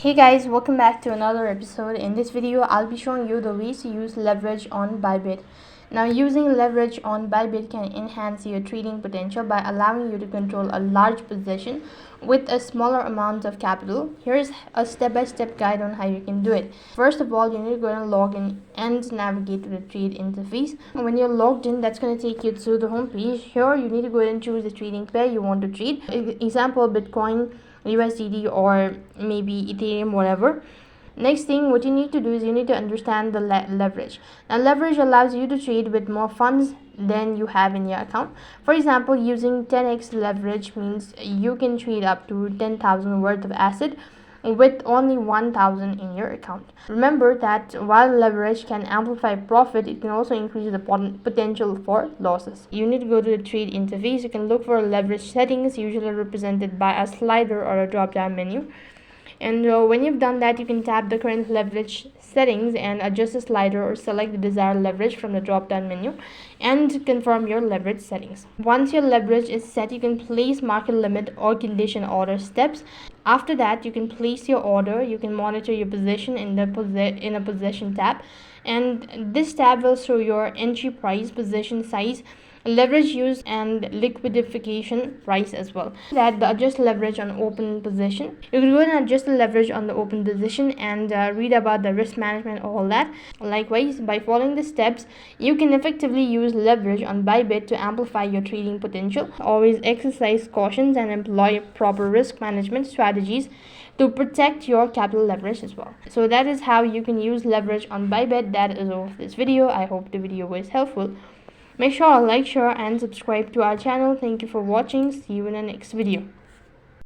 Hey guys, welcome back to another episode. In this video, I'll be showing you the ways to use leverage on Bybit. Now, using leverage on Bybit can enhance your trading potential by allowing you to control a large position with a smaller amount of capital. Here's a step-by-step guide on how you can do it. First of all, you need to go and log in and navigate to the trade interface. When you're logged in, that's going to take you to the home page. Here, you need to go and choose the trading pair you want to trade. Example, Bitcoin, USDT, or maybe Ethereum, whatever. Next thing, what you need to do is you need to understand the leverage. Now, leverage allows you to trade with more funds than you have in your account. For example, using 10x leverage means you can trade up to 10,000 worth of asset with only 1,000 in your account. Remember that while leverage can amplify profit, it can also increase the potential for losses. You need to go to the trade interface. You can look for leverage settings, usually represented by a slider or a drop down menu. And when you've done that, you can tap the current leverage settings and adjust the slider or select the desired leverage from the drop down menu and confirm your leverage settings. Once your leverage is set, you can place market limit or condition order steps. After that, you can place your order. You can monitor your position in a position tab, and this tab will show your entry price, position size, leverage use, and liquidification price as well. That the adjust leverage on open position, you can go and adjust the leverage on the open position and read about the risk management, all that. Likewise, by following the steps, you can effectively use leverage on Bybit to amplify your trading potential. Always exercise cautions and employ proper risk management strategies to protect your capital leverage as well. So that is how you can use leverage on Bybit. That is all for this video. I hope the video was helpful. Make sure to like, share, and subscribe to our channel. Thank you for watching. See you in the next video.